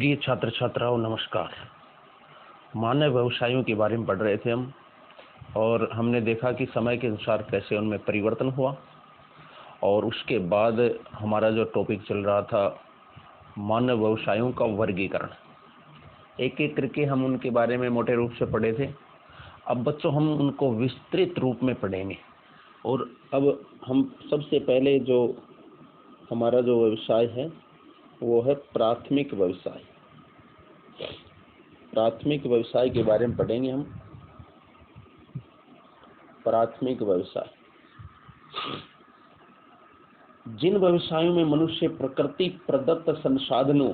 प्रिय छात्र छात्राओं नमस्कार। मानव व्यवसायों के बारे में पढ़ रहे थे हम, और हमने देखा कि समय के अनुसार कैसे उनमें परिवर्तन हुआ। और उसके बाद हमारा जो टॉपिक चल रहा था मानव व्यवसायों का वर्गीकरण, एक एक करके हम उनके बारे में मोटे रूप से पढ़े थे। अब बच्चों हम उनको विस्तृत रूप में पढ़ेंगे। और अब हम सबसे पहले जो हमारा जो व्यवसाय है वो है प्राथमिक व्यवसाय। प्राथमिक व्यवसाय के बारे में पढ़ेंगे हम। प्राथमिक व्यवसाय, जिन व्यवसायों में मनुष्य प्रकृति प्रदत्त संसाधनों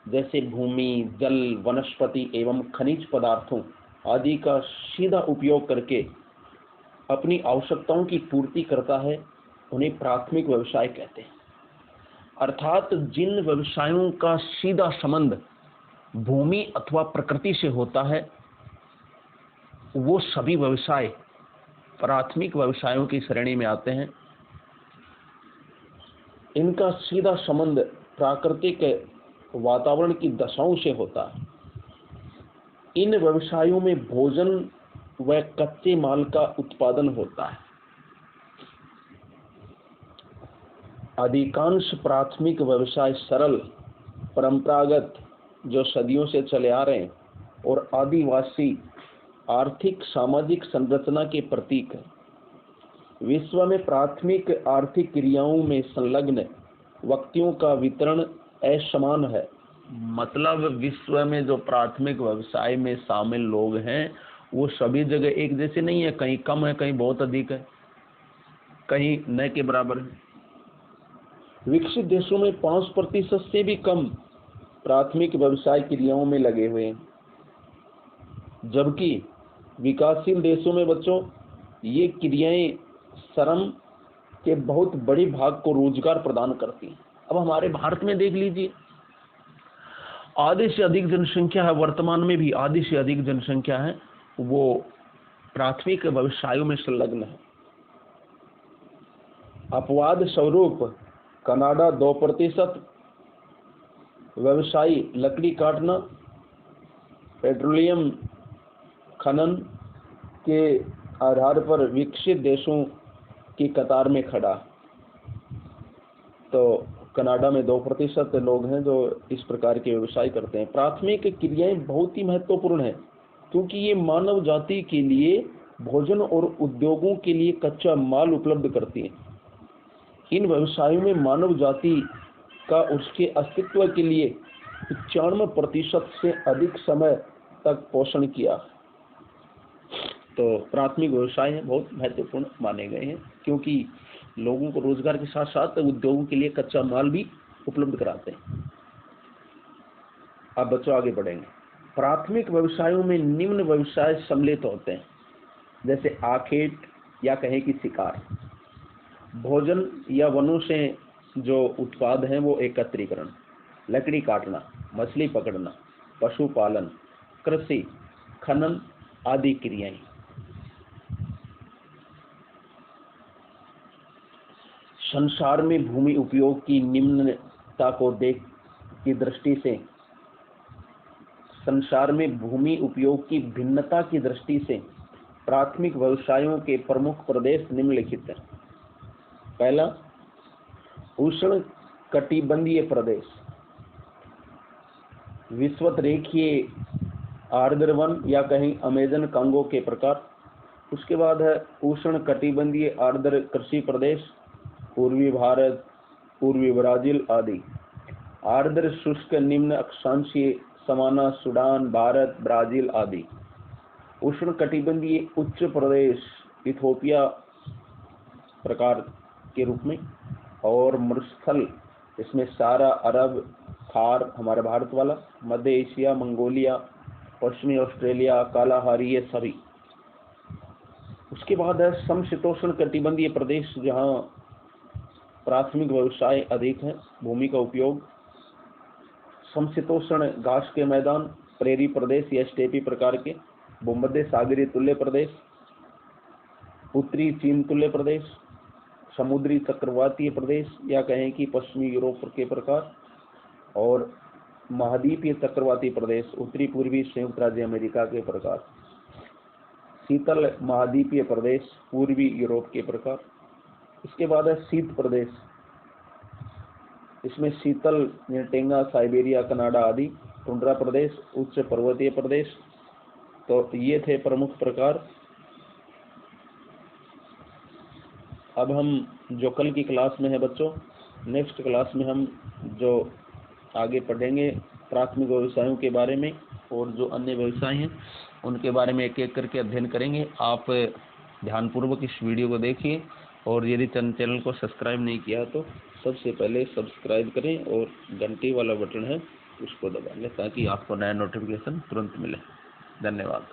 जैसे भूमि, जल, वनस्पति एवं खनिज पदार्थों आदि का सीधा उपयोग करके अपनी आवश्यकताओं की पूर्ति करता है, उन्हें प्राथमिक व्यवसाय कहते हैं। अर्थात जिन व्यवसायों का सीधा संबंध भूमि अथवा प्रकृति से होता है वो सभी व्यवसाय प्राथमिक व्यवसायों की श्रेणी में आते हैं। इनका सीधा संबंध प्राकृतिक वातावरण की दशाओं से होता है। इन व्यवसायों में भोजन व कच्चे माल का उत्पादन होता है। अधिकांश प्राथमिक व्यवसाय सरल, परंपरागत, जो सदियों से चले आ रहे हैं, और आदिवासी आर्थिक सामाजिक संरचना के प्रतीक है। विश्व में प्राथमिक आर्थिक क्रियाओं में संलग्न व्यक्तियों का वितरण असमान है। मतलब विश्व में जो प्राथमिक व्यवसाय में शामिल लोग हैं वो सभी जगह एक जैसे नहीं है, कहीं कम है, कहीं बहुत अधिक है, कहीं न के बराबर है। विकसित देशों में 5% से भी कम प्राथमिक व्यवसाय क्रियाओं में लगे हुए हैं, जबकि विकासशील देशों में बच्चों ये क्रियाएं श्रम के बहुत बड़े भाग को रोजगार प्रदान करती हैं। अब हमारे भारत में देख लीजिए, आधे से अधिक जनसंख्या है, वर्तमान में भी आधे से अधिक जनसंख्या है वो प्राथमिक व्यवसायों में संलग्न है। अपवाद स्वरूप कनाडा 2% व्यवसायी लकड़ी काटना, पेट्रोलियम खनन के आधार पर विकसित देशों की कतार में खड़ा। तो कनाडा में 2% लोग हैं जो इस प्रकार के व्यवसाय करते हैं। प्राथमिक क्रियाएं बहुत ही महत्वपूर्ण है क्योंकि ये मानव जाति के लिए भोजन और उद्योगों के लिए कच्चा माल उपलब्ध करती हैं। इन व्यवसायों में मानव जाति का उसके अस्तित्व के लिए 95% से अधिक समय तक पोषण किया। तो प्राथमिक व्यवसाय बहुत महत्वपूर्ण माने गए हैं क्योंकि लोगों को रोजगार के साथ साथ उद्योगों के लिए कच्चा माल भी उपलब्ध कराते हैं। अब बच्चों आगे बढ़ेंगे। प्राथमिक व्यवसायों में निम्न व्यवसाय सम्मिलित होते हैं, जैसे आखेट या कहें कि शिकार, भोजन या वनों से जो उत्पाद हैं वो एकत्रीकरण, लकड़ी काटना, मछली पकड़ना, पशुपालन, कृषि, खनन आदि क्रियाएं। संसार में भूमि उपयोग की निम्नता को देख की दृष्टि से संसार में भूमि उपयोग की भिन्नता की दृष्टि से प्राथमिक व्यवसायों के प्रमुख प्रदेश निम्नलिखित हैं। पहला, उष्ण कटिबंधीय प्रदेश, विषुवत रेखीय आर्द्र वन या कहीं अमेजन कांगो के प्रकार। उसके बाद है उष्ण कटिबंधीय आर्द्र कृषि प्रदेश, पूर्वी भारत, पूर्वी ब्राजील आदि। आर्द्र शुष्क निम्न अक्षांशीय समाना, सूडान, भारत, ब्राजील आदि। उष्ण कटिबंधीय उच्च प्रदेश इथोपिया प्रकार के रूप में, और मरुस्थल इसमें सारा अरब, थार हमारा भारत वाला, मध्य एशिया, मंगोलिया, पश्चिमी ऑस्ट्रेलिया, कालाहारी, ये सभी। उसके बाद है समशीतोष्ण कटिबंधीय प्रदेश, जहाँ प्राथमिक व्यवसाय अधिक है, भूमि का उपयोग। समशीतोष्ण घास के मैदान, प्रेरी प्रदेश या स्टेपी प्रकार के, भूमध्य सागरीय तुल्य प्रदेश, उत्तरी चीन तुल्य प्रदेश, समुद्री चक्रवातीय प्रदेश या कहें कि पश्चिमी यूरोप के प्रकार, और महाद्वीपीय चक्रवाती प्रदेश, उत्तरी पूर्वी संयुक्त राज्य अमेरिका के प्रकार। शीतल महाद्वीपीय प्रदेश, पूर्वी यूरोप के प्रकार। इसके बाद है शीत प्रदेश, इसमें शीतल टेंगा, साइबेरिया, कनाडा आदि। टुंड्रा प्रदेश, उच्च पर्वतीय प्रदेश। तो ये थे प्रमुख प्रकार। अब हम जो कल की क्लास में है बच्चों, नेक्स्ट क्लास में हम जो आगे पढ़ेंगे प्राथमिक व्यवसायों के बारे में, और जो अन्य व्यवसाय हैं उनके बारे में एक एक करके अध्ययन करेंगे। आप ध्यानपूर्वक इस वीडियो को देखिए, और यदि चैनल को सब्सक्राइब नहीं किया तो सबसे पहले सब्सक्राइब करें और घंटी वाला बटन है उसको दबा लें, ताकि आपको नया नोटिफिकेशन तुरंत मिले। धन्यवाद।